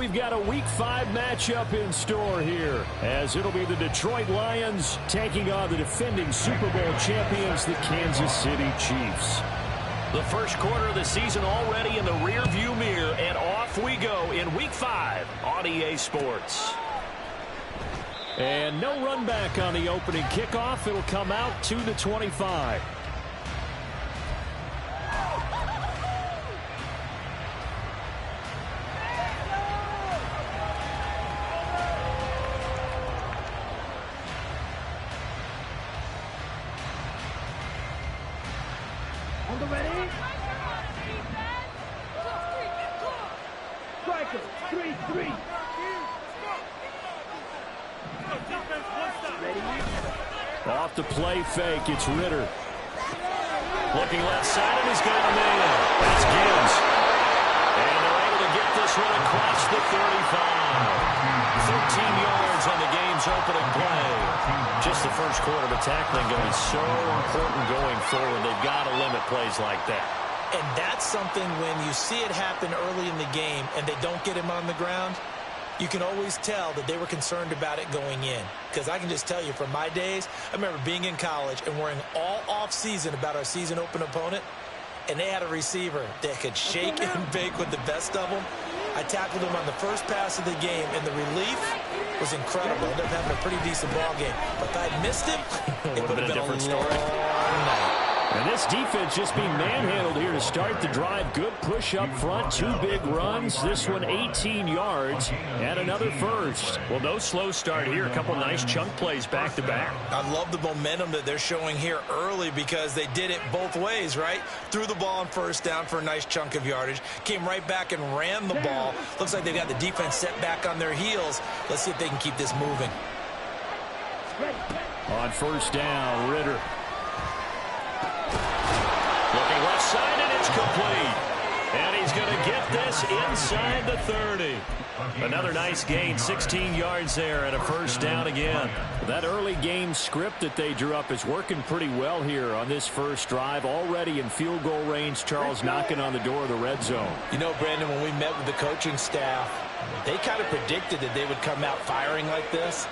we've got a Week 5 matchup in store here, as it'll be the Detroit Lions taking on the defending Super Bowl champions, the Kansas City Chiefs. The first quarter of the season already in the rearview mirror, and off we go in Week 5 on EA Sports. And no run back on the opening kickoff. It'll come out to the 25. Off the play fake, it's Ritter. Looking left side, and he's going to nail it. That's Gibbs. And they're able to get this one across the 35. 13 yards on the game's opening play. Just the first quarter, but tackling going to be so important going forward. They've got to limit plays like that. And that's something when you see it happen early in the game and they don't get him on the ground, you can always tell that they were concerned about it going in. Because I can just tell you from my days, I remember being in college and worrying all off-season about our season-open opponent, and they had a receiver that could shake and bake with the best of them. I tackled him on the first pass of the game, and the relief was incredible. I ended up having a pretty decent ball game. But if I had missed him, it would have been a different story. And this defense just being manhandled here to start the drive. Good push up front, 2 big runs. This one 18 yards and another first. Well, no slow start here. A couple nice chunk plays back to back. I love the momentum that they're showing here early because they did it both ways, right? Threw the ball on first down for a nice chunk of yardage. Came right back and ran the ball. Looks like they got the defense set back on their heels. Let's see if they can keep this moving. On first down, Ritter. Looking left side, and it's complete. And he's going to get this inside the 30. Another nice gain, 16 yards there, and a first down again. That early game script that they drew up is working pretty well here on this first drive. Already in field goal range, Charles knocking on the door of the red zone. You know, Brandon, when we met with the coaching staff, they kind of predicted that they would come out firing like this.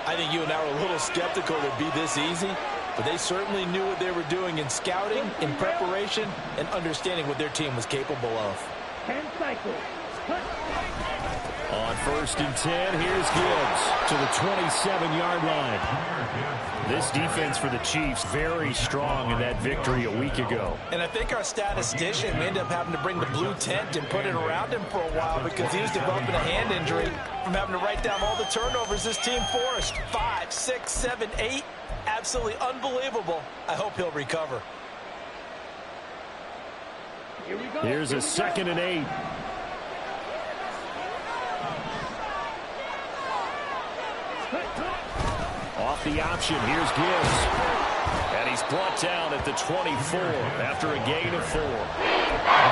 I think you and I were a little skeptical it would be this easy. But they certainly knew what they were doing in scouting, in preparation, and understanding what their team was capable of. 10 cycles. On first and 10, here's Gibbs to the 27-yard line. This defense for the Chiefs very strong in that victory a week ago. And I think our statistician ended up having to bring the blue tent and put it around him for a while because he was developing a hand injury from having to write down all the turnovers this team forced. 5, 6, 7, 8. Absolutely unbelievable. I hope he'll recover. Here's a 2nd and 8. Off the option, here's Gibbs. And he's brought down at the 24 after a gain of 4.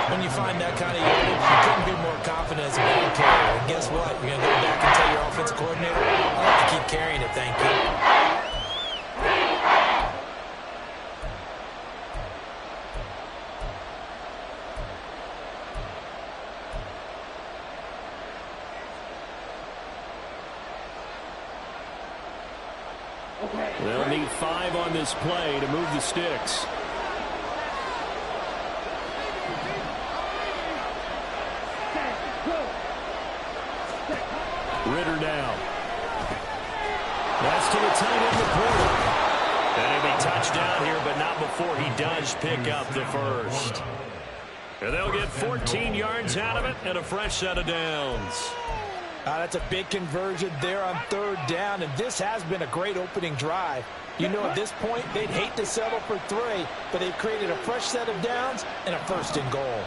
When you find that kind of yardage, you couldn't be more confident as a ball carrier. And guess what? You're going to go back and tell your offensive coordinator, I'll have to keep carrying it, thank you. They'll need 5 on this play to move the sticks. Ritter now. That's to the tight end, Laporta. And he'll be touchdown here, but not before he does pick up the first. And they'll get 14 yards out of it and a fresh set of downs. That's a big conversion there on 3rd down, and this has been a great opening drive. You know, at this point, they'd hate to settle for 3, but they've created a fresh set of downs and a 1st and goal.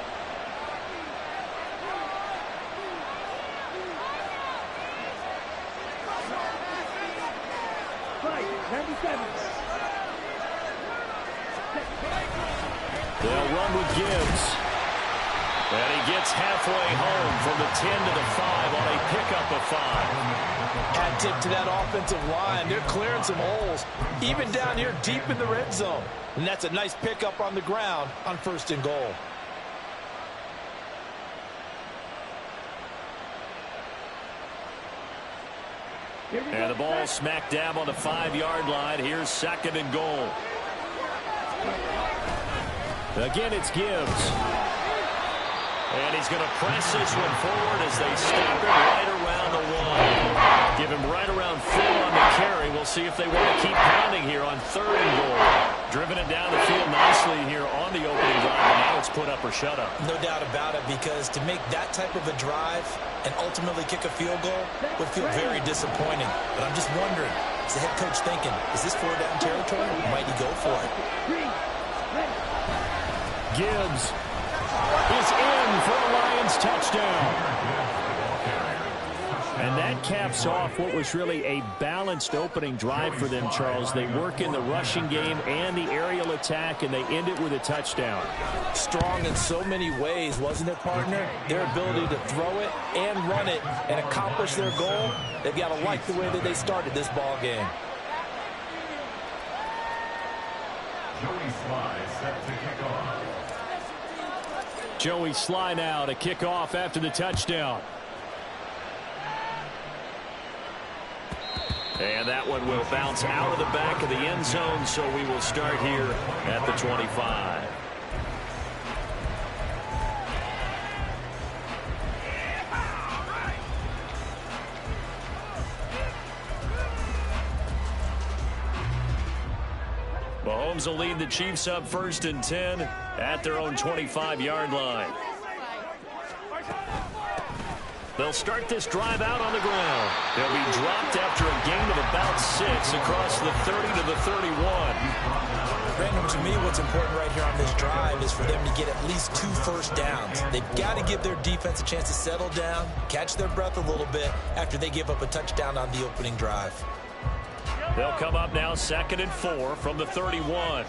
They'll run with Gibbs. And he gets halfway home from the 10 to the 5 on a pickup of 5. Hat tip to that offensive line. They're clearing some holes, even down here deep in the red zone. And that's a nice pickup on the ground on 1st and goal. And the ball smack dab on the 5-yard line. Here's 2nd and goal. Again, it's Gibbs. And he's going to press this one forward as they stop him right around the 1. Give him right around 4 on the carry. We'll see if they want to keep pounding here on 3rd and goal. Driven it down the field nicely here on the opening drive, and now it's put up or shut up. No doubt about it, because to make that type of a drive and ultimately kick a field goal would feel very disappointing. But I'm just wondering, is the head coach thinking, is this 4-down territory? Might he go for it? Gibbs is in for a Lions touchdown. And that caps off what was really a balanced opening drive for them, Charles. They work in the rushing game and the aerial attack, and they end it with a touchdown. Strong in so many ways, wasn't it, partner? Their ability to throw it and run it and accomplish their goal, they've got to like the way that they started this ball game. Joey Sly set to kick off. Joey Sly now to kick off after the touchdown. And that one will bounce out of the back of the end zone, so we will start here at the 25. Mahomes will lead the Chiefs up 1st and 10 at their own 25-yard line. They'll start this drive out on the ground. They'll be dropped after a gain of about 6 across the 30 to the 31. Brandon, to me, what's important right here on this drive is for them to get at least 2 first downs. They've got to give their defense a chance to settle down, catch their breath a little bit after they give up a touchdown on the opening drive. They'll come up now 2nd and 4 from the 31.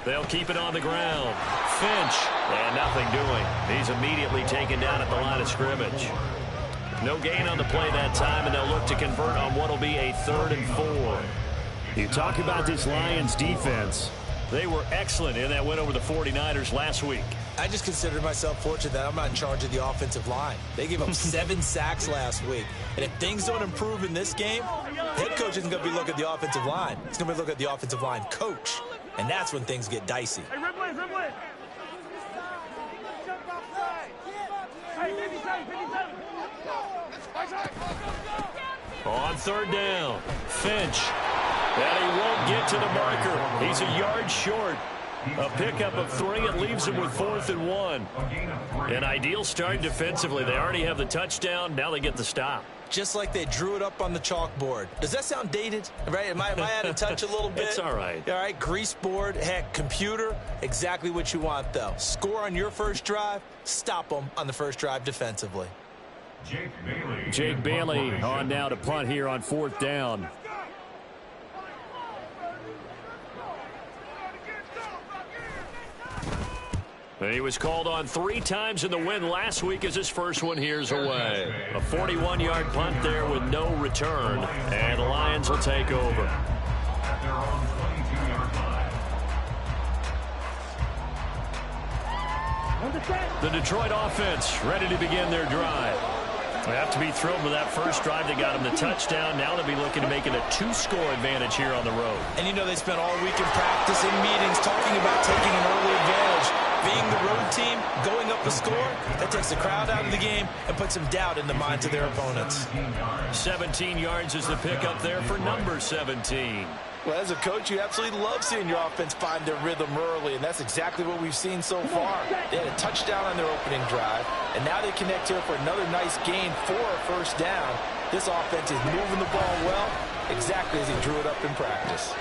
They'll keep it on the ground. Finch, and nothing doing. He's immediately taken down at the line of scrimmage. No gain on the play that time, and they'll look to convert on what will be a 3rd and 4. You talk about this Lions defense. They were excellent in that win over the 49ers last week. I just consider myself fortunate that I'm not in charge of the offensive line. They gave up 7 sacks last week. And if things don't improve in this game, head coach isn't going to be looking at the offensive line. He's going to be looking at the offensive line coach. And that's when things get dicey. On 3rd down, Finch. And he won't get to the marker. He's a yard short. A pickup of 3. It leaves him with 4th and 1. An ideal start defensively. They already have the touchdown. Now they get the stop. Just like they drew it up on the chalkboard. Does that sound dated? Right? Am I out of touch a little bit? It's all right. All right, grease board, heck, computer, exactly what you want, though. Score on your first drive, stop them on the first drive defensively. Jake Bailey on now to punt here on 4th down. He was called on 3 times in the win last week as his first one here's away. A 41-yard punt there with no return. And the Lions will take over. The Detroit offense ready to begin their drive. They have to be thrilled with that first drive. They got him the touchdown. Now they'll be looking to make it a 2-score advantage here on the road. And you know they spent all week in practice and meetings talking about taking an early advantage. Being the road team, going up a score, that takes the crowd out of the game and puts some doubt in the minds of their opponents. 17 yards is the pickup there for number 17. Well, as a coach, you absolutely love seeing your offense find their rhythm early, and that's exactly what we've seen so far. They had a touchdown on their opening drive, and now they connect here for another nice gain for a first down. This offense is moving the ball well, exactly as he drew it up in practice.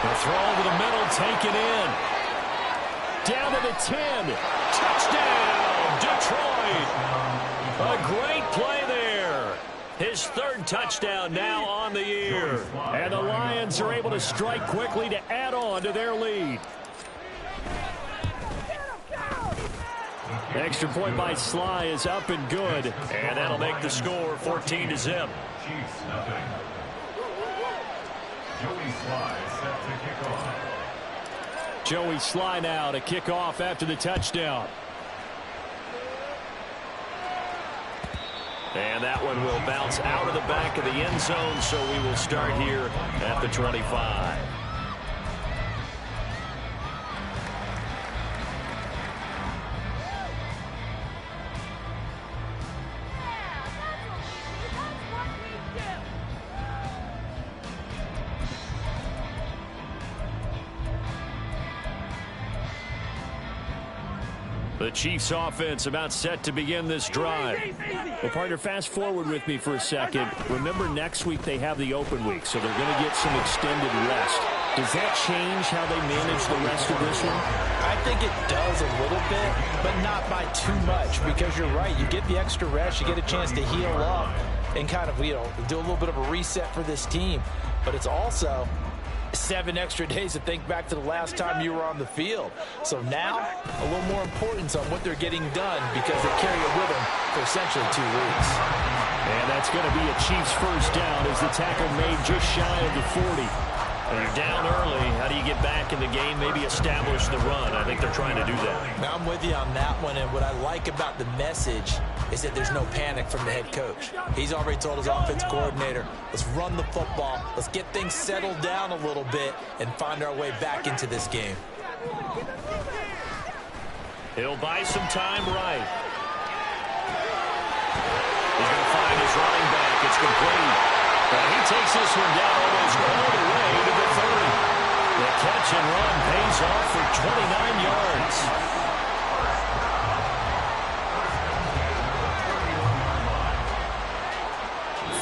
The throw over the middle, taken in. Down to the 10. Touchdown, Detroit. A great play there. His 3rd touchdown now on the year. And the Lions are able to strike quickly to add on to their lead. Extra point by Sly is up and good. And that'll make the score 14-0. Chiefs nothing. Joey Sly set to kick off. Joey Sly now to kick off after the touchdown. And that one will bounce out of the back of the end zone, so we will start here at the 25. The Chiefs offense about set to begin this drive. Well, partner, fast forward with me for a second. Remember, next week they have the open week, so they're going to get some extended rest. Does that change how they manage the rest of this one? I think it does a little bit, but not by too much, because you're right. You get the extra rest. You get a chance to heal up and kind of, do a little bit of a reset for this team. But it's also 7 extra days to think back to the last time you were on the field. So now, a little more importance on what they're getting done because they carry it with them for essentially 2 weeks. And that's going to be a Chiefs first down as the tackle made just shy of the 40. When you're down early, how do you get back in the game, maybe establish the run? I think they're trying to do that. Now, I'm with you on that one, and what I like about the message is that there's no panic from the head coach. He's already told his offensive coordinator, let's run the football, let's get things settled down a little bit and find our way back into this game. He'll buy some time right. He's going to find his running back. It's complete. He takes this one down almost all the way to the 30. The catch and run pays off for 29 yards.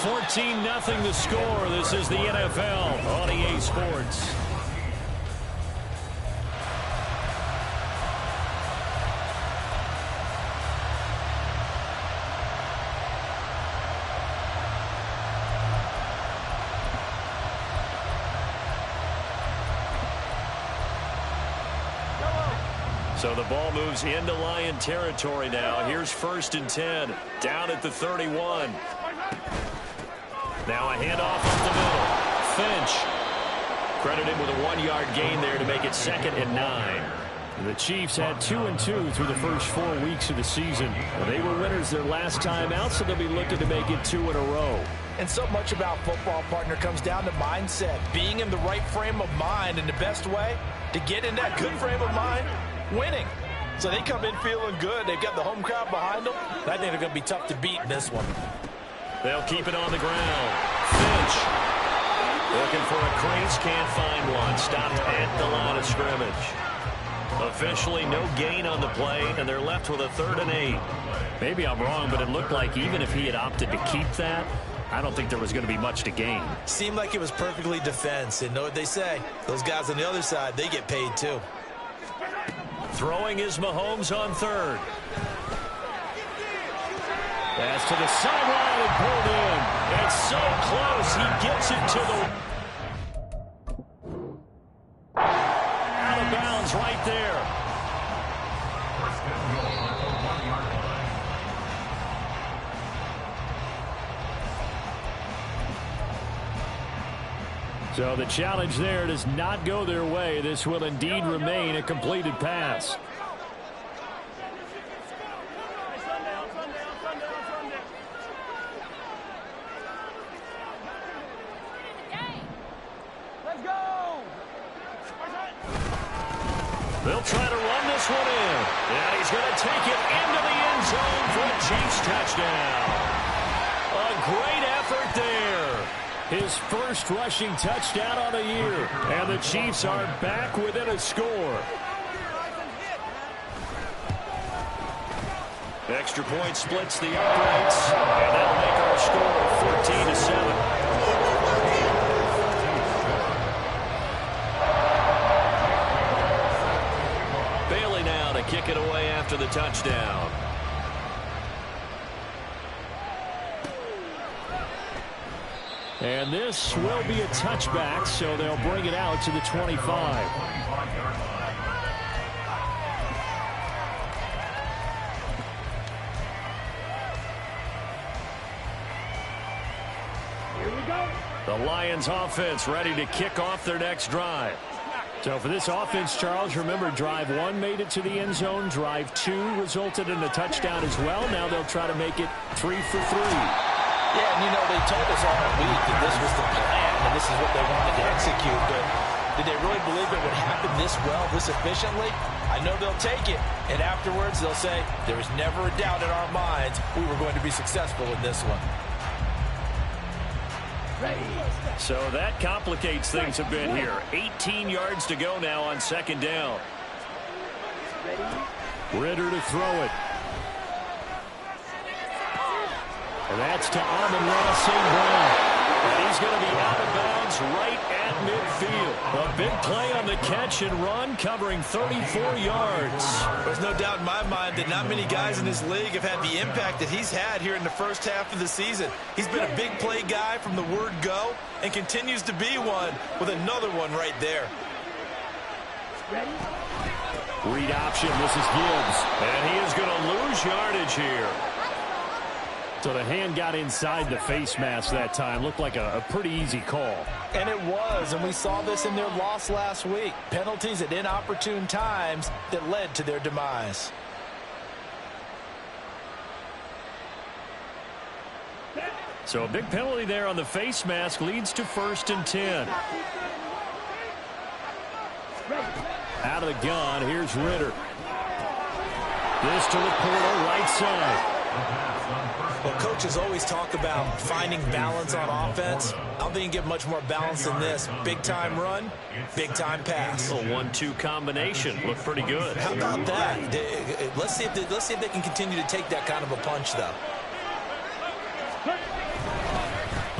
14-0 the score. This is the NFL on EA Sports. So the ball moves into Lion territory now. Here's 1st and 10, down at the 31. Now a handoff up the middle. Finch credited with a 1-yard gain there to make it 2nd and 9. The Chiefs had 2-2 through the first 4 weeks of the season. They were winners their last time out, so they'll be looking to make it 2 in a row. And so much about football, partner, comes down to mindset. Being in the right frame of mind, and the best way to get in that good frame of mind, winning. So they come in feeling good. They've got the home crowd behind them. I think they're going to be tough to beat in this one. They'll keep it on the ground. Finch looking for a crease, can't find one. Stopped at the line of scrimmage. Officially no gain on the play, and they're left with a 3rd and 8. Maybe I'm wrong, but it looked like even if he had opted to keep that, I don't think there was going to be much to gain. Seemed like it was perfectly defense. And know what they say? Those guys on the other side, they get paid too. Throwing is Mahomes on 3rd. Pass to the sideline and pulled in. It's so close. He gets it to the... out of bounds right there. So the challenge there does not go their way. This will indeed remain a completed pass. They'll try to run this one in. And he's going to take it into the end zone for a Chiefs touchdown. A great effort there. His first rushing touchdown on the year. And the Chiefs are back within a score. Extra point splits the uprights. And that'll make our score 14-7. Bailey now to kick it away after the touchdown. And this will be a touchback, so they'll bring it out to the 25. The Lions offense ready to kick off their next drive. So for this offense, Charles, remember, drive 1 made it to the end zone. Drive 2 resulted in a touchdown as well. Now they'll try to make it 3 for 3. Yeah, and they told us all week that this was the plan and this is what they wanted to execute. But did they really believe it would happen this well, this efficiently? I know they'll take it, and afterwards they'll say, there was never a doubt in our minds we were going to be successful in this one. So that complicates things a bit here. 18 yards to go now on second down. Ritter to throw it. And that's to Amon-Ra St. Brown. And he's going to be out of bounds right at midfield. A big play on the catch and run, covering 34 yards. There's no doubt in my mind that not many guys in this league have had the impact that he's had here in the first half of the season. He's been a big play guy from the word go and continues to be one with another one right there. Read option. This is Gibbs. And he is going to lose yardage here. So the hand got inside the face mask that time. Looked like a pretty easy call. And it was, and we saw this in their loss last week. Penalties at inopportune times that led to their demise. So a big penalty there on the face mask leads to 1st and 10. Out of the gun, here's Ritter. This to the Porter, right side. Well, coaches always talk about finding balance on offense. I don't think you can get much more balance than this. Big-time run, big-time pass. A 1-2 combination. Looked pretty good. How about that? Let's see if they can continue to take that kind of a punch, though.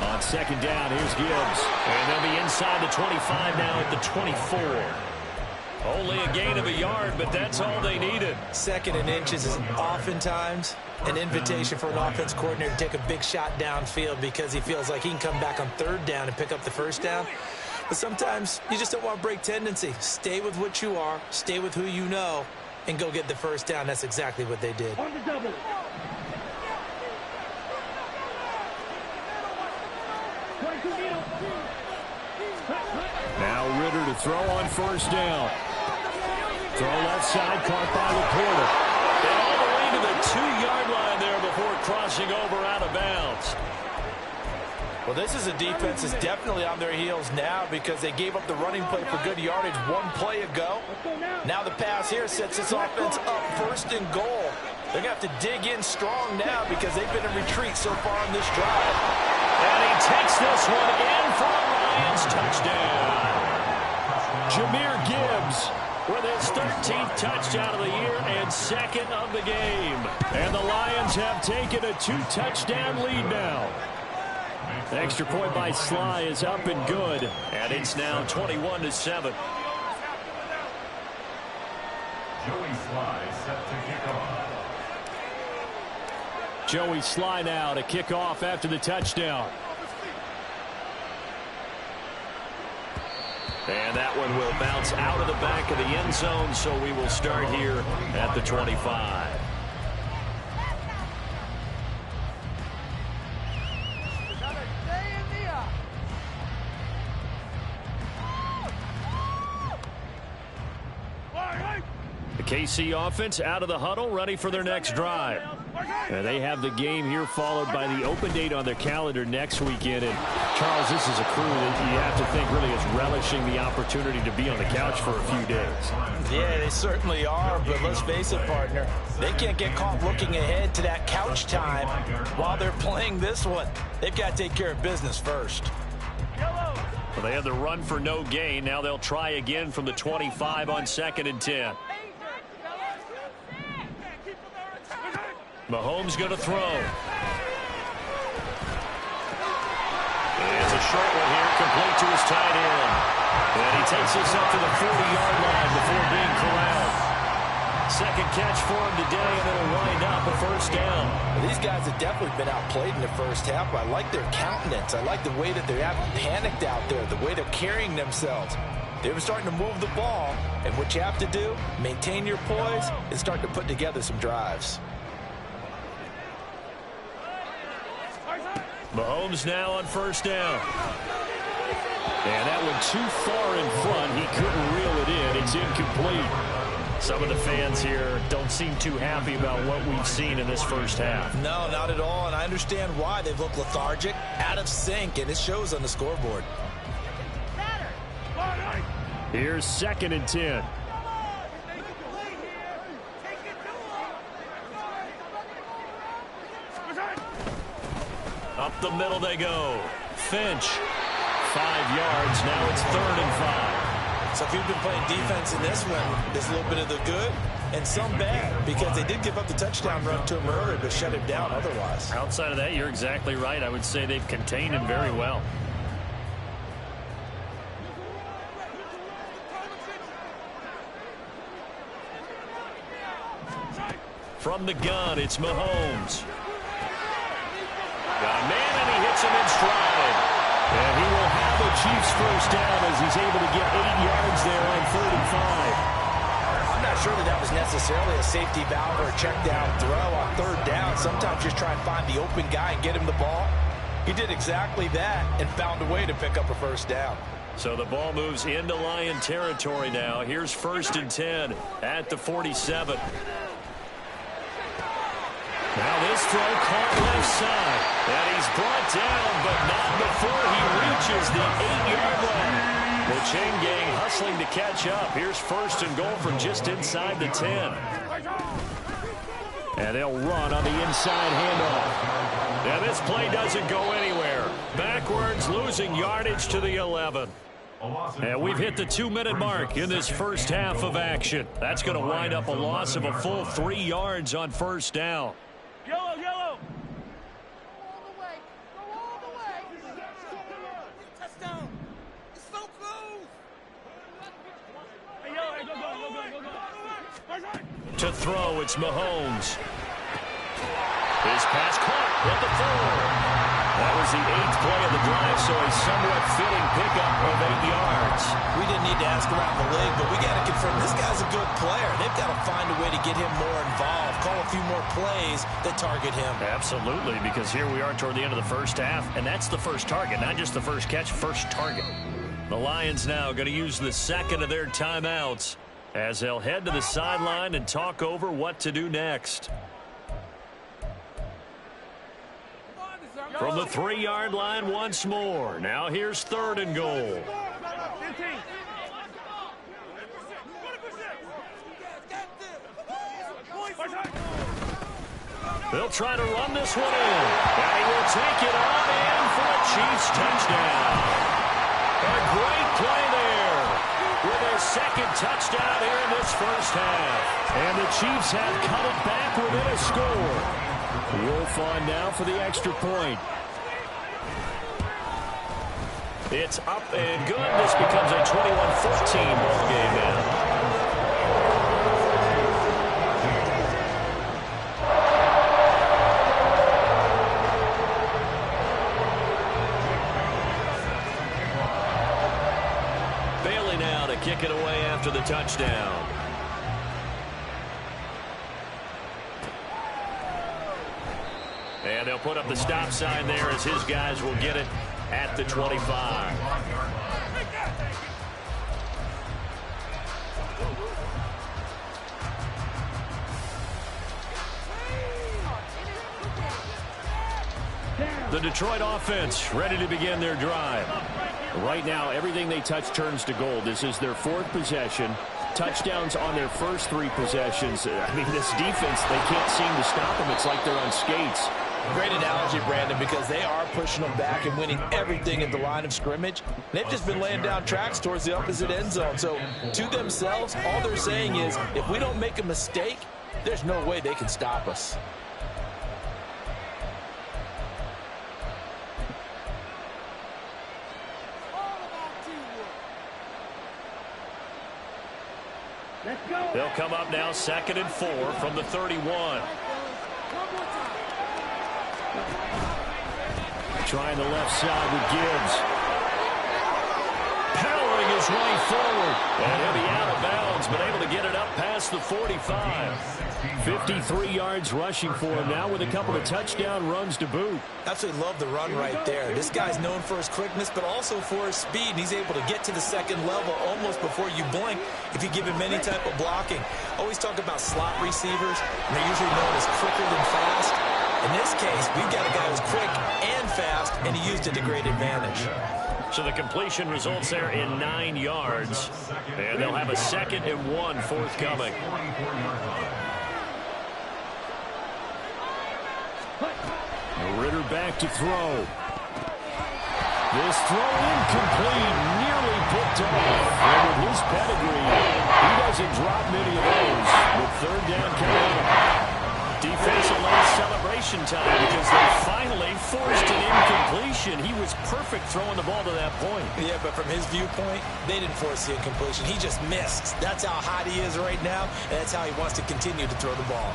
On second down, here's Gibbs. And they'll be inside the 25 now at the 24. Only a gain of a yard, but that's all they needed. 2nd and inches is oftentimes an invitation for an offense coordinator to take a big shot downfield because he feels like he can come back on 3rd down and pick up the 1st down. But sometimes you just don't want to break tendency. Stay with what you are, stay with who you know, and go get the 1st down. That's exactly what they did. Now Ritter to throw on 1st down. Throw left side, caught by Laporta. And all the way to the 2-yard line there before crossing over out of bounds. Well, this is a defense that's definitely on their heels now because they gave up the running play for good yardage 1 play ago. Now the pass here sets this offense up 1st and goal. They're going to have to dig in strong now because they've been in retreat so far on this drive. And he takes this one in for a Lions touchdown. Jahmyr Gibbs with his 13th touchdown of the year and 2nd of the game. And the Lions have taken a 2-touchdown lead now. The extra point by Sly is up and good. And it's now 21-7. Joey Sly set to kick off. Joey Sly now to kick off after the touchdown. And that one will bounce out of the back of the end zone, so we will start here at the 25. The KC offense out of the huddle, ready for their next drive. They have the game here followed by the open date on their calendar next weekend. And Charles, this is a crew that you have to think really is relishing the opportunity to be on the couch for a few days. Yeah, they certainly are, but let's face it, partner. They can't get caught looking ahead to that couch time while they're playing this one. They've got to take care of business first. Well, they had the run for no gain. Now they'll try again from the 25 on 2nd and 10. Mahomes going to throw. It's a short one here, complete to his tight end. And he takes this up to the 40-yard line before being corralled. 2nd catch for him today, and it'll wind up a 1st down. Well, these guys have definitely been outplayed in the first half. I like their countenance. I like the way that they haven't panicked out there, the way they're carrying themselves. They were starting to move the ball, and what you have to do, maintain your poise and start to put together some drives. Mahomes now on 1st down. And that one too far in front. He couldn't reel it in. It's incomplete. Some of the fans here don't seem too happy about what we've seen in this first half. No, not at all, and I understand why. They've looked lethargic, out of sync, and it shows on the scoreboard. Here's 2nd and 10. Up the middle they go. Finch. 5 yards. Now it's 3rd and 5. So if you've been playing defense in this one, there's a little bit of the good and some bad, because they did give up the touchdown run to him earlier, but shut him down otherwise. Outside of that, you're exactly right. I would say they've contained him very well. From the gun, it's Mahomes. Got a man, and he hits him in stride. And he will have a Chiefs first down as he's able to get 8 yards there on 3rd and 5. I'm not sure that was necessarily a safety valve or a check down throw on 3rd down. Sometimes just try and find the open guy and get him the ball. He did exactly that and found a way to pick up a first down. So the ball moves into Lion territory now. Here's 1st and 10 at the 47. Now this throw caught left side. And he's brought down, but not before he reaches the 8-yard line. The chain gang hustling to catch up. Here's 1st and goal from just inside the 10. And they'll run on the inside handoff. And this play doesn't go anywhere. Backwards, losing yardage to the 11. And we've hit the 2-minute mark in this first half of action. That's going to wind up a loss of a full 3 yards on 1st down. Yellow, yellow. Go all the way. Go all the way. Touchdown. It's so close. Hey, yellow, hey, go. To throw, it's Mahomes. His pass caught at the 4. That was the 8th play of the drive, so a somewhat fitting pickup of 8 yards. We didn't need to ask around the league, but we got to confirm this guy's a good player. They've got to find a way to get him more involved, call a few more plays that target him. Absolutely, because here we are toward the end of the first half, and that's the first target, not just the first catch, first target. The Lions now going to use the 2nd of their timeouts as they'll head to the sideline and talk over what to do next. From the 3-yard line once more. Now here's 3rd and goal. They'll try to run this one in. And he will take it on in for a Chiefs touchdown. A great play there with their 2nd touchdown here in this first half. And the Chiefs have cut it back within a score. Wolf on now for the extra point. It's up and good. This becomes a 21-14 ball game now. Bailey now to kick it away after the touchdown. And they'll put up the stop sign there as his guys will get it at the 25. The Detroit offense ready to begin their drive. Right now, everything they touch turns to gold. This is their 4th possession. Touchdowns on their first 3 possessions. I mean, this defense, they can't seem to stop them. It's like they're on skates. Great analogy, Brandon, because they are pushing them back and winning everything at the line of scrimmage. They've just been laying down tracks towards the opposite end zone. So to themselves, all they're saying is, if we don't make a mistake, there's no way they can stop us. They'll come up now 2nd and 4 from the 31. Trying the left side with Gibbs. Powering his his way forward. And he'll be out of bounds, but able to get it up past the 45. 53 yards rushing for him now with a couple of touchdown runs to boot. Absolutely love the run right there. This guy's known for his quickness, but also for his speed. And he's able to get to the second level almost before you blink if you give him any type of blocking. Always talk about slot receivers, and they're usually known as quicker than fast. In this case, we've got a guy who's quick and fast, and he used it to great advantage. So the completion results there in 9 yards. And they'll have a 2nd and 1 forthcoming. Ridder back to throw. This throw incomplete, nearly picked off. And with his pedigree, he doesn't drop many of those. With 3rd down coming up. Defense allows celebration time because they finally forced an incompletion. He was perfect throwing the ball to that point. Yeah, but from his viewpoint, they didn't force the incompletion. He just missed. That's how hot he is right now, and that's how he wants to continue to throw the ball.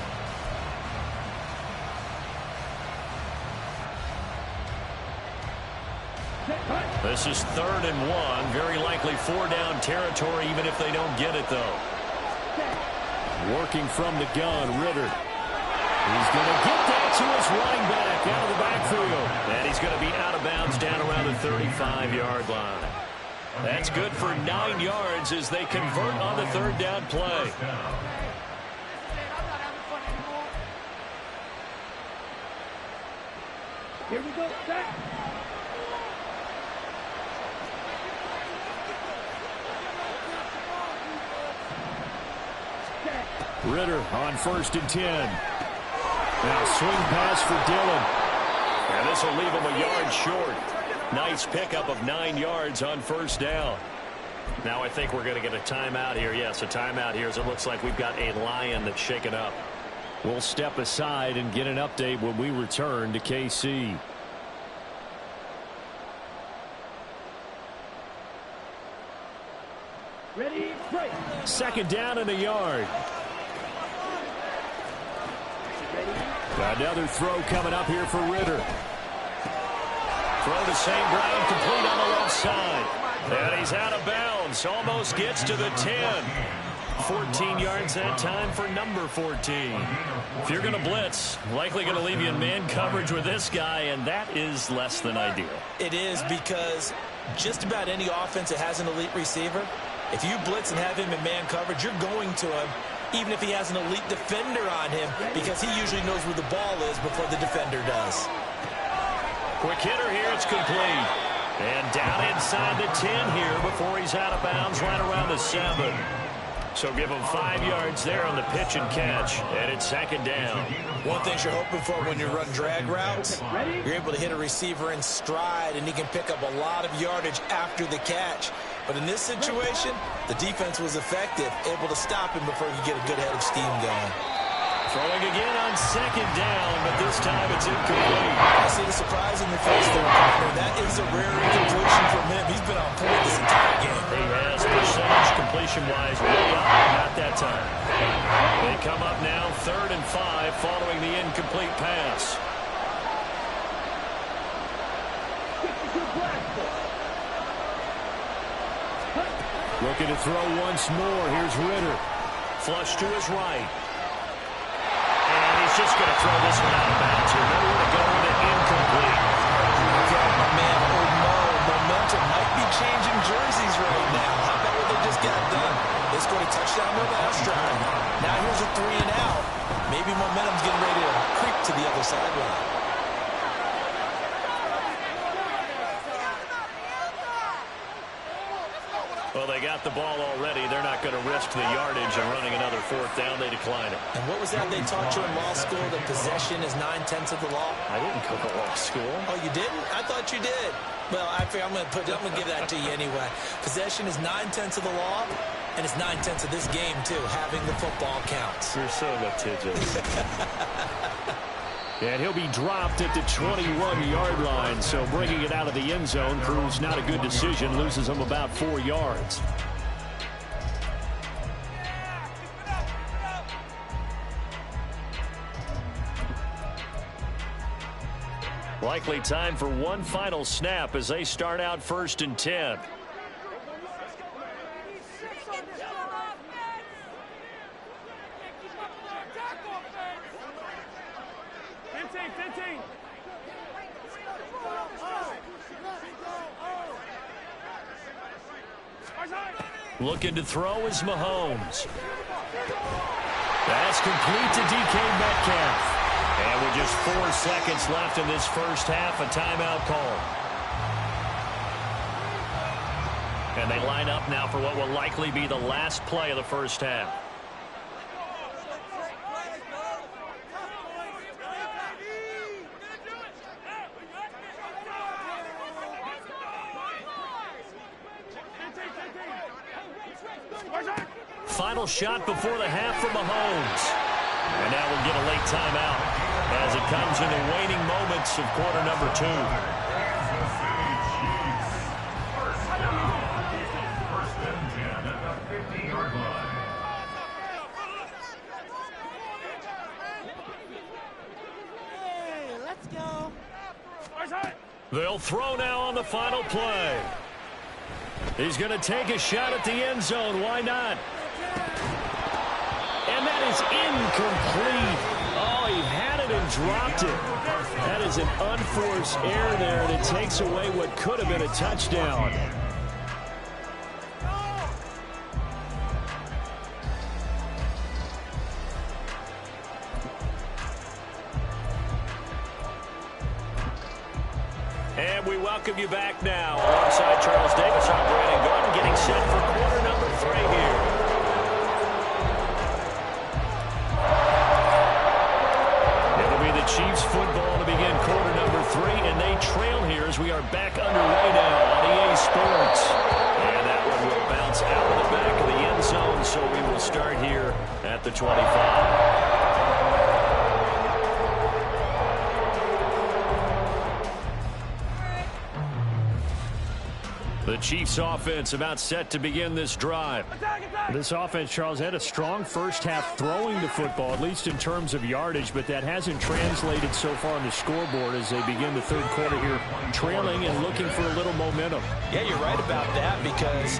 This is 3rd and 1. Very likely 4-down territory, even if they don't get it, though. Working from the gun, Ridder. He's going to get that to his running back out of the backfield. And he's going to be out of bounds down around the 35-yard line. That's good for 9 yards as they convert on the 3rd down play. Here we go, set. Ridder on 1st and 10. Now swing pass for Dillon. And this will leave him a yard short. Nice pickup of 9 yards on 1st down. Now I think we're going to get a timeout here. Yes, a timeout here as it looks like we've got a Lion that's shaken up. We'll step aside and get an update when we return to KC. Ready, break. 2nd down and a yard. Another throw coming up here for Ridder. Throw to St. Brown, complete on the left side. And he's out of bounds. Almost gets to the 10. 14 yards that time for number 14. If you're going to blitz, likely going to leave you in man coverage with this guy, and that is less than ideal. It is, because just about any offense that has an elite receiver, if you blitz and have him in man coverage, you're going to him, even if he has an elite defender on him, because he usually knows where the ball is before the defender does. Quick hitter here, it's complete. And down inside the 10 here before he's out of bounds right around the 7. So give him 5 yards there on the pitch and catch. And it's 2nd down. One thing you're hoping for when you run drag routes, you're able to hit a receiver in stride, and he can pick up a lot of yardage after the catch. But in this situation, the defense was effective, able to stop him before you get a good head of steam going. Throwing again on 2nd down, but this time it's incomplete. I see the surprise in your face there, partner. That is a rare incompletion from him. He's been on point this entire game. He has percentage completion-wise way up, not that time. They come up now 3rd and 5 following the incomplete pass. Looking to throw once more. Here's Ridder. Flush to his right. And he's just going to throw this one out of bounds here. Nowhere to go with it, incomplete. My man, Old Mo, momentum might be changing jerseys right now. How about what they just got done? They scored a touchdown their last drive. Now here's a 3 and out. Maybe momentum's getting ready to creep to the other sideline. Well, they got the ball already. They're not going to risk the yardage and running another 4th down. They decline it. And what was that they taught you in law school? That possession is 9/10 of the law? I didn't go to law school. Oh, you didn't? I thought you did. Well, I figure I'm going to give that to you anyway. Possession is 9/10 of the law, and it's 9/10 of this game, too. Having the football counts. You're so litigious. And he'll be dropped at the 21-yard line, so bringing it out of the end zone proves not a good decision, loses him about 4 yards. Likely time for one final snap as they start out 1st and 10. Looking to throw is Mahomes. That's complete to DK Metcalf. And with just 4 seconds left in this first half, a timeout call. And they line up now for what will likely be the last play of the first half. Final shot before the half from Mahomes. And now we'll get a late timeout as it comes in the waning moments of quarter number 2. First and 10 at the 50-yard line. Hey, let's go. They'll throw now on the final play. He's going to take a shot at the end zone. Why not? And that is incomplete. Oh, he had it and dropped it. That is an unforced error there, and it takes away what could have been a touchdown. And we welcome you back now. Alongside Charles Davis, I'm Brandon Gordon, getting set for quarter number 3 here. It'll be the Chiefs football to begin quarter number 3, and they trail here as we are back underway now on EA Sports. And that one will bounce out of the back of the end zone, so we will start here at the 25. The Chiefs offense about set to begin this drive. This offense, Charles, had a strong first half throwing the football, at least in terms of yardage, but that hasn't translated so far on the scoreboard as they begin the third quarter here, trailing and looking for a little momentum. Yeah, you're right about that because,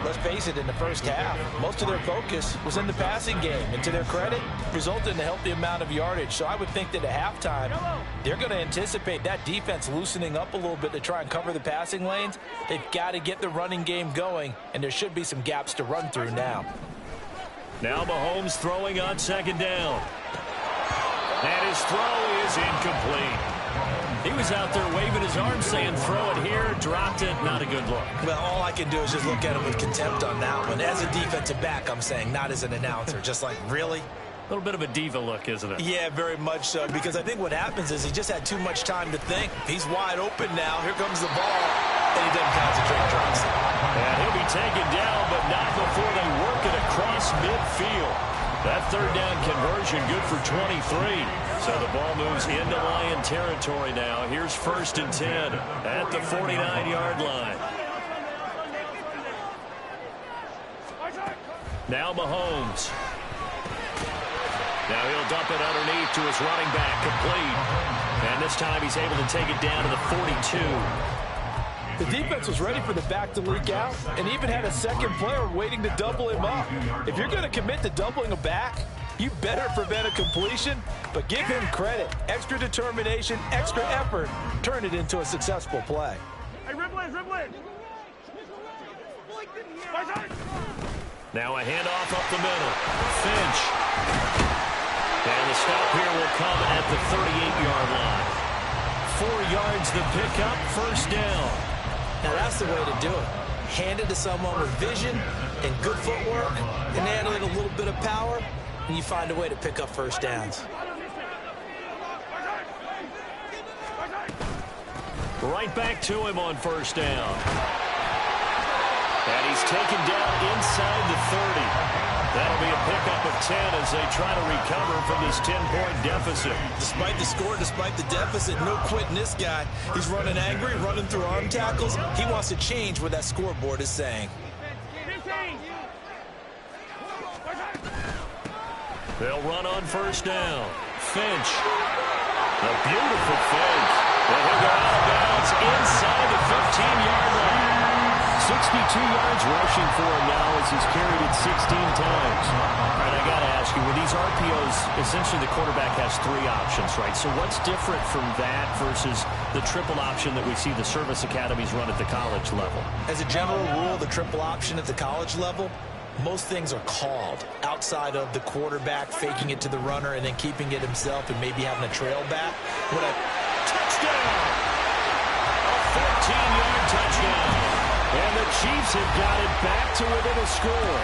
let's face it, in the first half, most of their focus was in the passing game. And to their credit, resulted in a healthy amount of yardage. So I would think that at halftime, they're going to anticipate that defense loosening up a little bit to try and cover the passing lanes. They've got to get the running game going, and there should be some gaps to run through now. Now Mahomes throwing on second down. And his throw is incomplete. He was out there waving his arms saying throw it here, dropped it, not a good look. Well, all I can do is just look at him with contempt on that one. As a defensive back, I'm saying, not as an announcer. Just like, really? A little bit of a diva look, isn't it? Yeah, very much so, because I think what happens is he just had too much time to think. He's wide open now. Here comes the ball, and he doesn't concentrate, drops it. And he'll be taken down, but not before they work it across midfield. That third down conversion good for 23. So the ball moves into Lion territory now. Here's 1st and 10 at the 49-yard line. Now Mahomes. Now he'll dump it underneath to his running back, complete. And this time he's able to take it down to the 42. The defense was ready for the back to leak out and even had a second player waiting to double him up. If you're going to commit to doubling a back, you better prevent a completion, but give him credit. Extra determination, extra effort, turn it into a successful play. Hey, ribble in. Now a handoff up the middle. Finch. And the stop here will come at the 38-yard line. 4 yards the pickup, first down. Now that's the way to do it. Hand it to someone with vision and good footwork, and add in a little bit of power, and you find a way to pick up first downs. Right back to him on first down. And he's taken down inside the 30. That'll be a pickup of 10 as they try to recover from this 10-point deficit. Despite the score, despite the deficit, no quitting this guy. He's running angry, running through arm tackles. He wants to change what that scoreboard is saying. They'll run on first down. Finch. A beautiful fake. And he'll go out of bounds inside the 15-yard line. 62 yards rushing for him now as he's carried it 16 times. All right, I got to ask you, with these RPOs, essentially the quarterback has 3 options, right? So what's different from that versus the triple option that we see the service academies run at the college level? As a general rule, the triple option at the college level, most things are called outside of the quarterback faking it to the runner and then keeping it himself and maybe having a trail back. What a Touchdown! A 14-yard touchdown. And the Chiefs have got it back to within a score.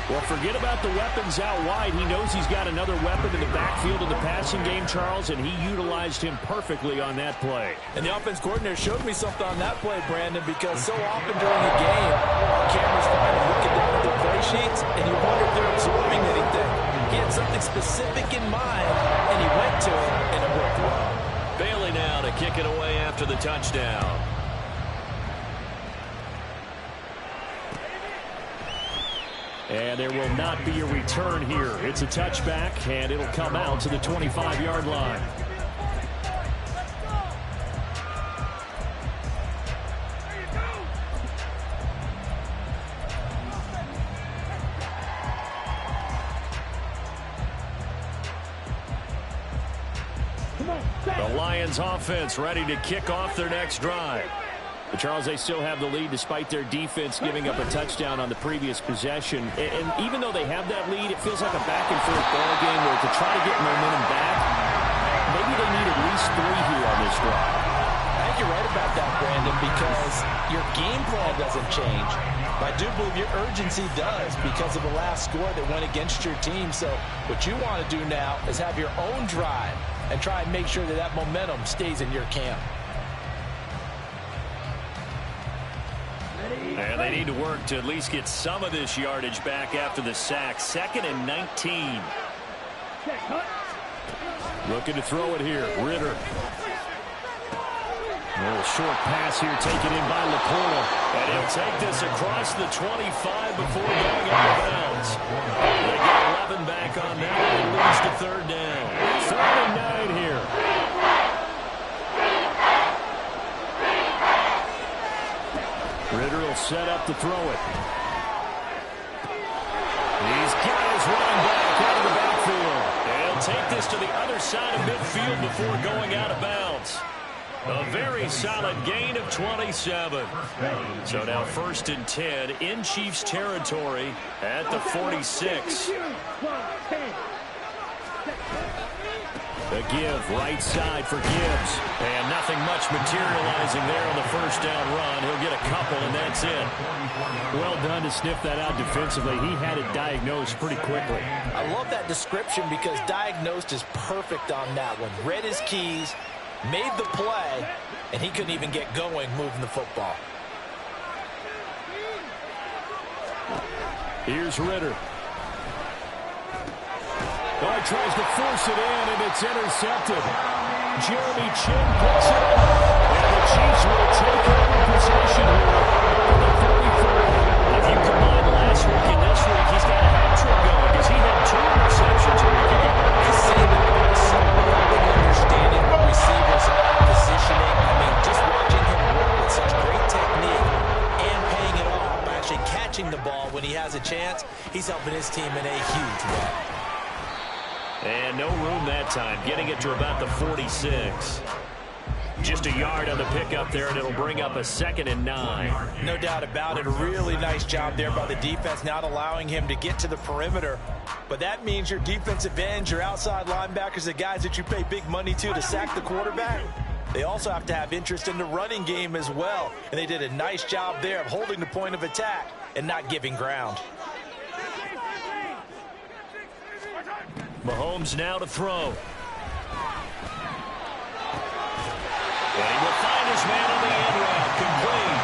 Well, forget about the weapons out wide. He knows he's got another weapon in the backfield in the passing game, Charles, and he utilized him perfectly on that play. And the offense coordinator showed me something on that play, Brandon, because so often during the game, our cameras find them looking down at their play sheets, and you wonder if they're absorbing anything. He had something specific in mind, and he went to it, and it worked well. Bailey now to kick it away after the touchdown. And there will not be a return here. It's a touchback, and it'll come out to the 25-yard line. The Lions offense ready to kick off their next drive. But Charles, they still have the lead despite their defense giving up a touchdown on the previous possession. And even though they have that lead, it feels like a back-and-forth ball game where to try to get momentum back, maybe they need at least 3 here on this drive. I think you're right about that, Brandon, because your game plan doesn't change. But I do believe your urgency does because of the last score that went against your team. So what you want to do now is have your own drive and try and make sure that that momentum stays in your camp. And they need to work to at least get some of this yardage back after the sack. 2nd and 19. Looking to throw it here. Ritter. A little short pass here taken in by LaPorta. And he'll take this across the 25 before going out of bounds. They get 11 back on that and leads to 3rd down. 3rd and 9 here. Ritter will set up to throw it. He's got his running back out of the backfield. And he'll take this to the other side of midfield before going out of bounds. A very solid gain of 27. So now 1st and 10 in Chiefs territory at the 46. The give, right side for Gibbs. And nothing much materializing there on the 1st down run. He'll get a couple, and that's it. Well done to sniff that out defensively. He had it diagnosed pretty quickly. I love that description because diagnosed is perfect on that one. Read his keys, made the play, and he couldn't even get going moving the football. Here's Ritter. Oh, he tries to force it in, and it's intercepted. Jeremy Chinn picks it up, and the Chiefs will take over possession here. If you combine last week and this week, he's got a hat-trick going because he had 2 interceptions a week ago. I say that there's some really understanding receivers positioning. I mean, just watching him work with such great technique and paying it off by actually catching the ball when he has a chance, he's helping his team in a huge way. And no room that time, getting it to about the 46. Just a yard on the pickup there, and it'll bring up a 2nd and 9. No doubt about it. A really nice job there by the defense, not allowing him to get to the perimeter. But that means your defensive ends, your outside linebackers, the guys that you pay big money to sack the quarterback, they also have to have interest in the running game as well. And they did a nice job there of holding the point of attack and not giving ground. Mahomes now to throw. And he will find his man on the end route, complete.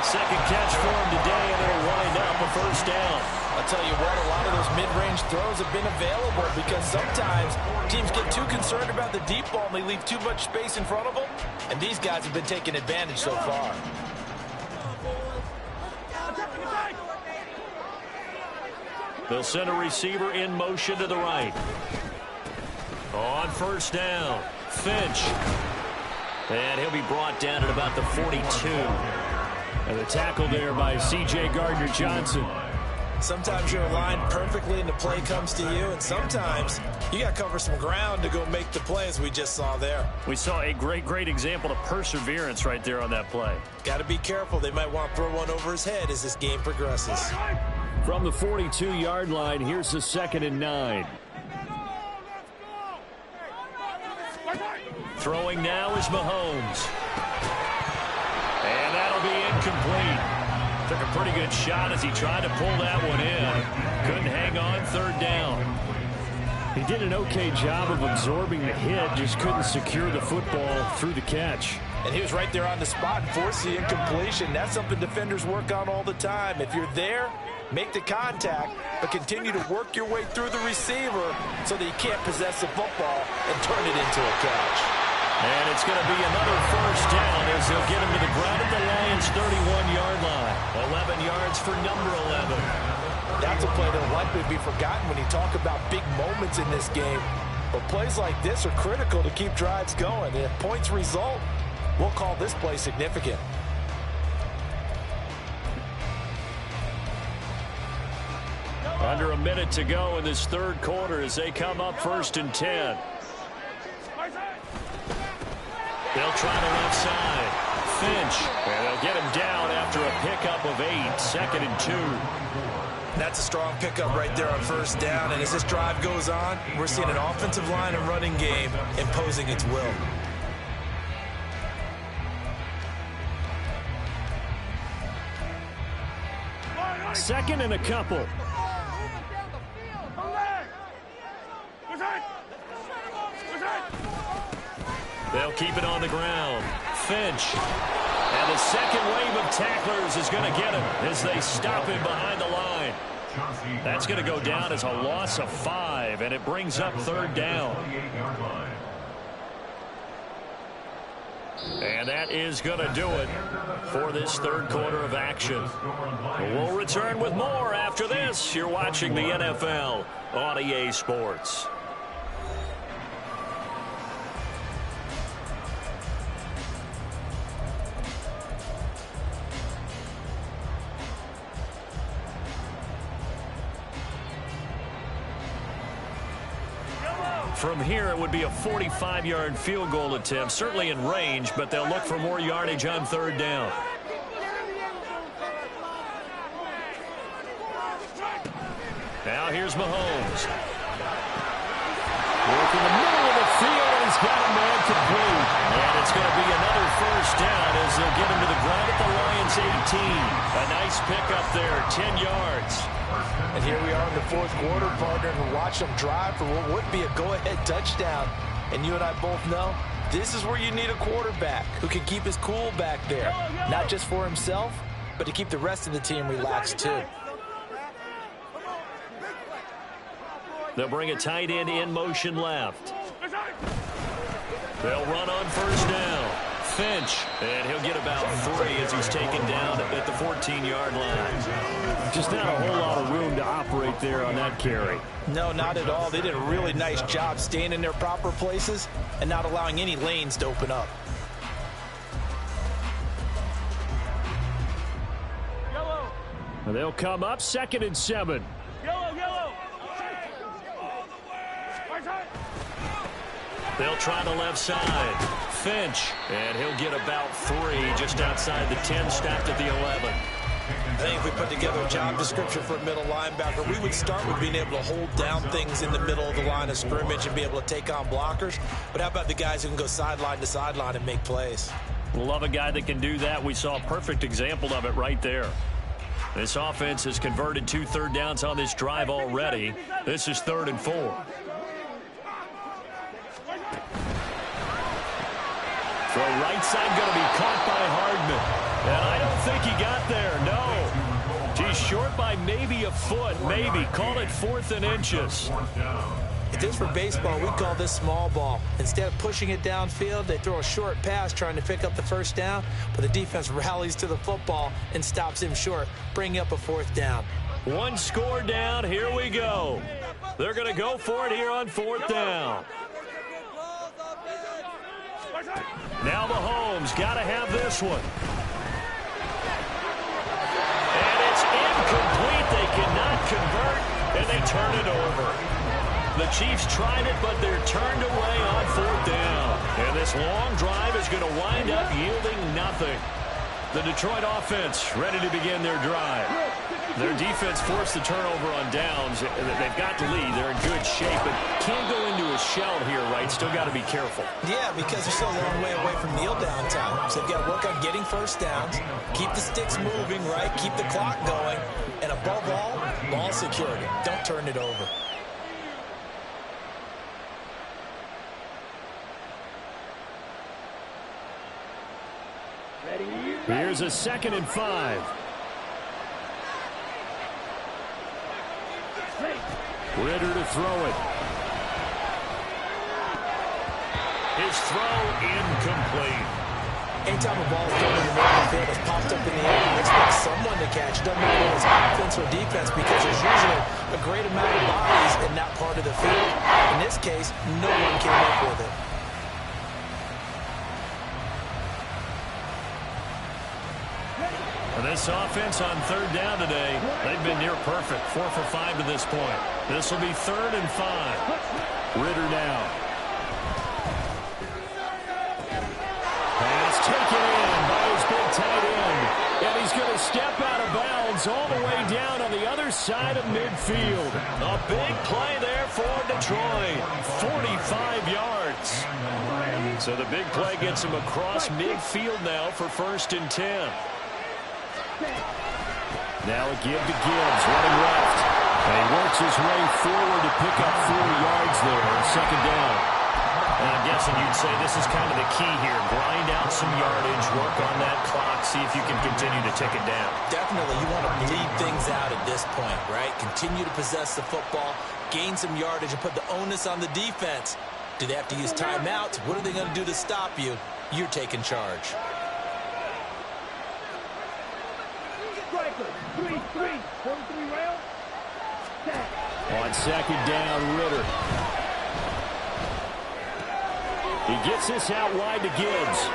2nd catch for him today, and it'll wind up a 1st down. I'll tell you what, a lot of those mid-range throws have been available because sometimes teams get too concerned about the deep ball and they leave too much space in front of them, and these guys have been taking advantage so far. They'll send a receiver in motion to the right. On 1st down, Finch. And he'll be brought down at about the 42. And the tackle there by C.J. Gardner-Johnson. Sometimes you're aligned perfectly and the play comes to you, and sometimes you got to cover some ground to go make the play, as we just saw there. We saw a great example of perseverance right there on that play. Got to be careful. They might want to throw one over his head as this game progresses. From the 42-yard line, here's the 2nd and 9. Throwing now is Mahomes. And that'll be incomplete. Took a pretty good shot as he tried to pull that one in. Couldn't hang on, 3rd down. He did an okay job of absorbing the hit, just couldn't secure the football through the catch. And he was right there on the spot and forced the incompletion. That's something defenders work on all the time. If you're there, make the contact, but continue to work your way through the receiver so that you can't possess the football and turn it into a catch. And it's going to be another 1st down as they'll get him to the ground at the Lions' 31-yard line. 11 yards for number 11. That's a play that'll likely be forgotten when you talk about big moments in this game. But plays like this are critical to keep drives going. And if points result, we'll call this play significant. Under a minute to go in this 3rd quarter as they come up 1st and 10. They'll try the left side. Finch. And they'll get him down after a pickup of 8. 2nd and 2. That's a strong pickup right there on 1st down. And as this drive goes on, we're seeing an offensive line and running game imposing its will. Second and a couple. They'll keep it on the ground. Finch. And the second wave of tacklers is going to get him as they stop him behind the line. That's going to go down as a loss of 5, and it brings up 3rd down. And that is going to do it for this 3rd quarter of action. We'll return with more after this. You're watching the NFL on EA Sports. From here, it would be a 45-yard field goal attempt, certainly in range, but they'll look for more yardage on 3rd down. Now here's Mahomes. Work in the middle of the field, and he's got a man complete. And it's going to be another 1st down as they'll get him to the ground at the Lions' 18. A nice pickup there, 10 yards. And here we are in the 4th quarter, partner, and watch them drive for what would be a go-ahead touchdown. And you and I both know this is where you need a quarterback who can keep his cool back there. Not just for himself, but to keep the rest of the team relaxed too. They'll bring a tight end in motion left. They'll run on 1st down. Finch, and he'll get about 3 as he's taken down at the 14-yard line. Just not a whole lot of room to operate there on that carry. No, not at all. They did a really nice job staying in their proper places and not allowing any lanes to open up. And they'll come up 2nd and 7. They'll try the left side. Finch, and he'll get about 3 just outside the 10, stopped at the 11. I think if we put together a job description for a middle linebacker, we would start with being able to hold down things in the middle of the line of scrimmage and be able to take on blockers. But how about the guys who can go sideline to sideline and make plays? Love a guy that can do that. We saw a perfect example of it right there. This offense has converted 2 third downs on this drive already. This is 3rd and 4. Throw right side going to be caught by Hardman. And I don't think he got there, no. He's short by maybe a foot, maybe. Call it 4th and inches. If this were baseball, we'd call this small ball. Instead of pushing it downfield, they throw a short pass trying to pick up the 1st down, but the defense rallies to the football and stops him short, bringing up a 4th down. 1 score down, here we go. They're going to go for it here on 4th down. Now Mahomes got to have this one. And it's incomplete. They cannot convert, and they turn it over. The Chiefs tried it, but they're turned away on 4th down. And this long drive is going to wind up yielding nothing. The Detroit offense ready to begin their drive. Their defense forced the turnover on downs. They've got the lead. They're in good shape, but can't go into a shell here, right? Still got to be careful. Yeah, because they're still a long way away from kneel down time. So they've got to work on getting first downs, keep the sticks moving, right? Keep the clock going. And above all, ball security. Don't turn it over. Here's a 2nd and 5. Ritter to throw it. His throw incomplete. Anytime a ball is thrown in the middle of the field, it's popped up in the air, you expect someone to catch. It doesn't matter whether it's offense or defense because there's usually a great amount of bodies in that part of the field. In this case, no one came up with it. This offense on 3rd down today, they've been near perfect. 4 for 5 to this point. This will be 3rd and 5. Ritter now. Pass taken in by his big tight end. And he's going to step out of bounds all the way down on the other side of midfield. A big play there for Detroit. 45 yards. So the big play gets him across midfield now for 1st and 10. Now a give to Gibbs, running left. And he works his way forward to pick up 4 yards there on 2nd down. And I'm guessing you'd say this is kind of the key here. Grind out some yardage, work on that clock, see if you can continue to tick it down. Definitely, you want to bleed things out at this point, right? Continue to possess the football, gain some yardage, and put the onus on the defense. Do they have to use timeouts? What are they going to do to stop you? You're taking charge. On 2nd down, Ritter. He gets this out wide to Gibbs.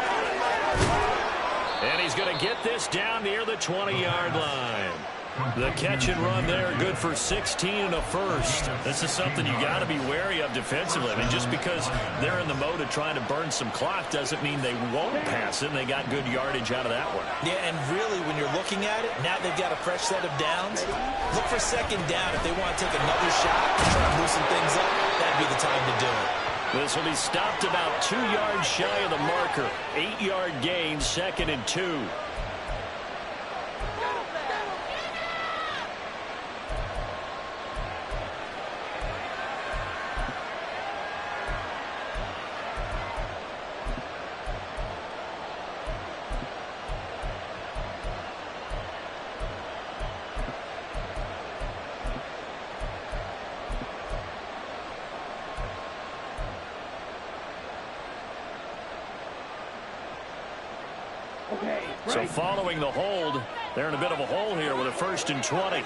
And he's going to get this down near the 20-yard line. The catch and run there, good for 16 and a first. This is something you got to be wary of defensively. I mean, just because they're in the mode of trying to burn some clock doesn't mean they won't pass it, and they got good yardage out of that one. Yeah, and really, when you're looking at it, now they've got a fresh set of downs. Look for 2nd down. If they want to take another shot and try to loosen things up, that'd be the time to do it. This will be stopped about 2 yards shy of the marker. 8-yard gain, 2nd and 2. So following the hold, they're in a bit of a hole here with a 1st and 20.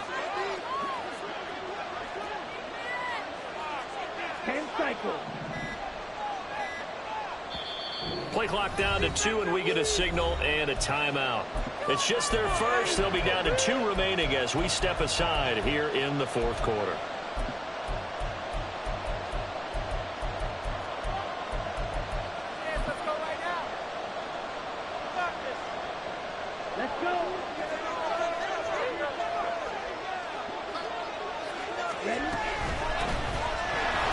Play clock down to 2, and we get a signal and a timeout. It's just their first. They'll be down to 2 remaining as we step aside here in the 4th quarter.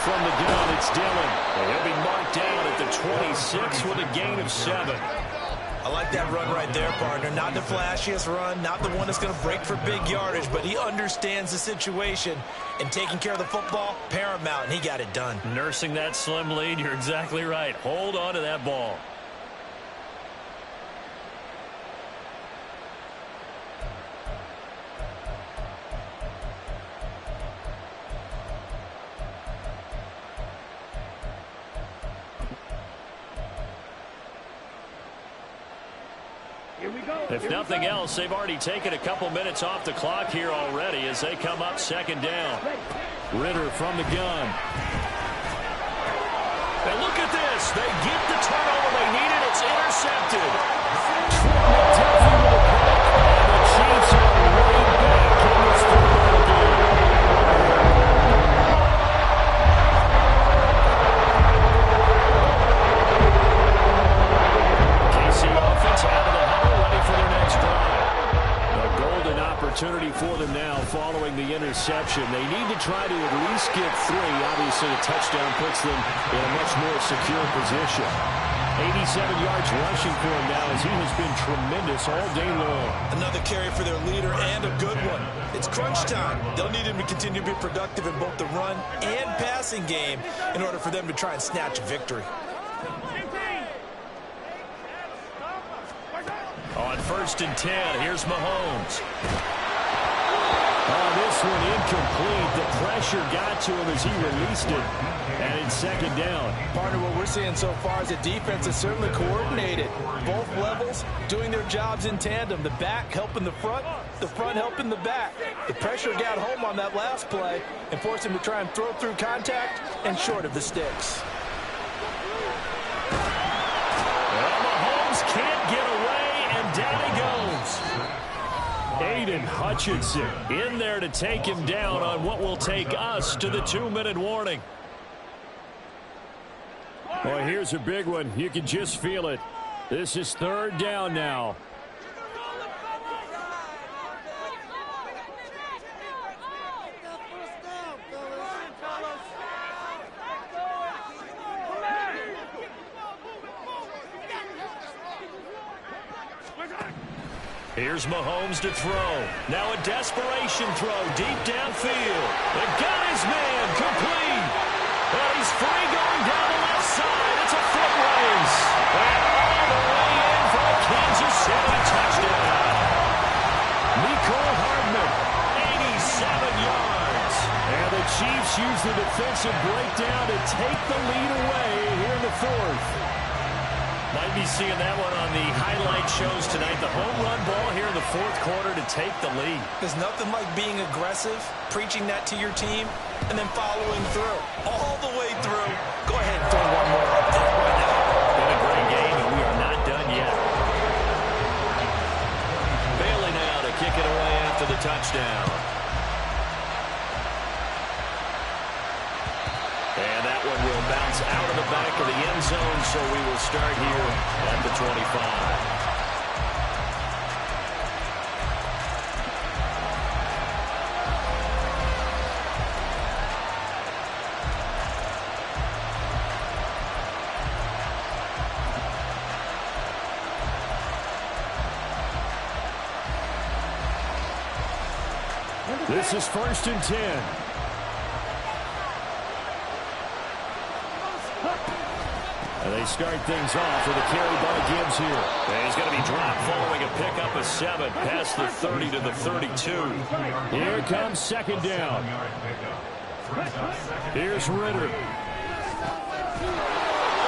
From the gun, it's Dillon. And he'll be marked down at the 26 with a gain of 7. I like that run right there, partner. Not the flashiest run, not the one that's going to break for big yardage, but he understands the situation, and taking care of the football, paramount, and he got it done. Nursing that slim lead, you're exactly right. Hold on to that ball. If nothing else, they've already taken a couple minutes off the clock here already as they come up 2nd down. Ritter from the gun. And look at this. They get the turnover they need It's intercepted. Trent McDuffie with a block, and the Chiefs are right back in this football game. KC offense out of the huddle, ready for their next drive. A golden opportunity for them now following the interception. They need to try to at least get 3. Obviously, a touchdown puts them in a much more secure position. 87 yards rushing for him now as he has been tremendous all day long. Another carry for their leader and a good one. It's crunch time. They'll need him to continue to be productive in both the run and passing game in order for them to try and snatch a victory. On 1st and 10, here's Mahomes. Oh, this one incomplete. The pressure got to him as he released it. And it's 2nd down. Partner, what we're seeing so far is the defense is certainly coordinated. Both levels doing their jobs in tandem. The back helping the front helping the back. The pressure got home on that last play and forced him to try and throw through contact and short of the sticks. Well, Mahomes can't get away, and down he goes. Aiden Hutchinson In there to take him down on what will take us to the 2-minute warning. Boy, here's a big one. You can just feel it. This is 3rd down now. Here's Mahomes to throw. Now a desperation throw deep downfield. They got his man complete. Well, he's free going down the left side. It's a foot race. And all the way in for a Kansas City touchdown. Mecole Hardman, 87 yards. and the Chiefs use the defensive breakdown to take the lead away here in the 4th. Might be seeing that one on the highlight shows tonight. The home run ball here in the 4th quarter to take the lead. There's nothing like being aggressive, preaching that to your team, and then following through. All the way through. Go ahead and throw one more up there. Why not? Been a great game, and we are not done yet. Bailey now to kick it away after the touchdown. And that one will bounce out of the back of the end zone, so we will start here at the 25. This is 1st and 10. And they start things off with a carry by Gibbs here. And he's going to be dropped following a pickup of 7 past the 30 to the 32. Here comes 2nd down. Here's Ritter.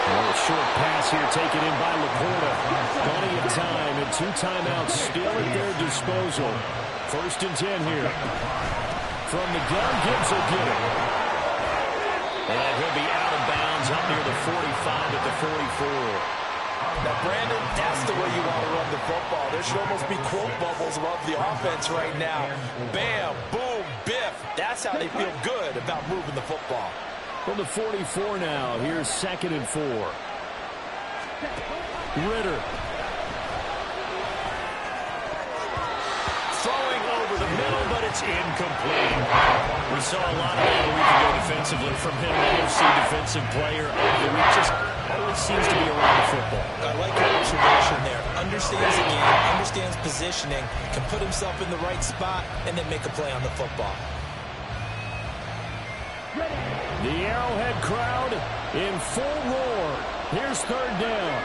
A short pass here taken in by Laporta. Plenty of time and 2 timeouts still at their disposal. 1st and 10 here. From the gun, Gibbs will get it. And he'll be out of bounds up near the 45 at the 44. Now, Brandon, that's the way you want to run the football. There should almost be quote bubbles above the offense right now. Bam, boom, biff. That's how they feel good about moving the football. From the 44 now, here's 2nd and 4. Ritter. Throwing over the middle, but it's incomplete. We saw a lot of that a week ago defensively from him, NFC Defensive Player of the Week. Just always seems to be around the football. I like your observation there. Understands the game, understands positioning, can put himself in the right spot, and then make a play on the football. The Arrowhead crowd in full roar. Here's 3rd down.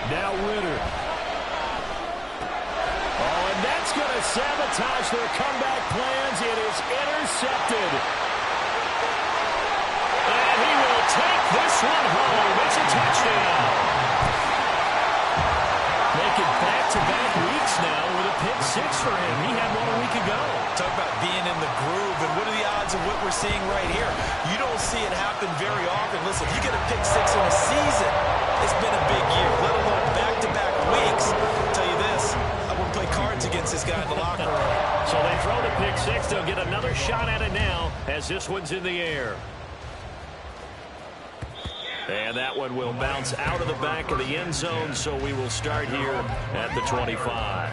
Now Ritter. Oh, and that's going to sabotage their comeback plans. It is intercepted. And he will take this one home. It's a touchdown. Making back-to-back weeks Looks now with a pick six for him. He had one a week ago. Talk about being in the groove, and what are the odds of what we're seeing right here? You don't see it happen very often. Listen, if you get a pick six in a season, it's been a big year, let alone back-to-back weeks. I'll tell you this, I wouldn't play cards against this guy in the locker room. So they throw the pick six. They'll get another shot at it now as this one's in the air. And that one will bounce out of the back of the end zone, so we will start here at the 25.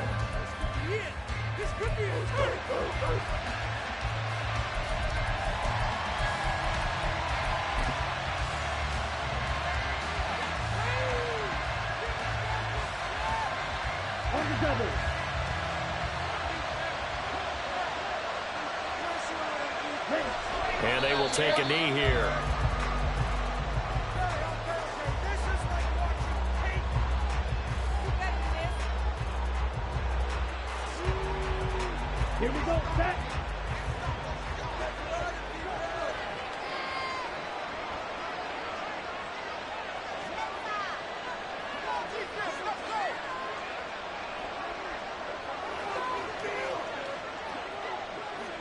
And they will take a knee here. Here we go, set.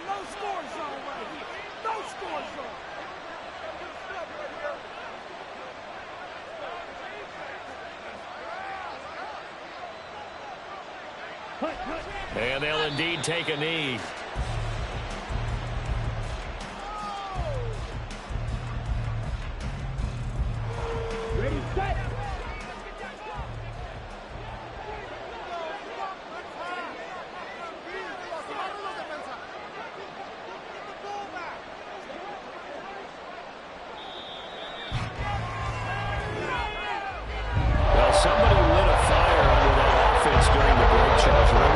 No score zone right here. No score zone. And they'll indeed take a knee. Ready, set. Well, somebody lit a fire under that offense during the break, Charles.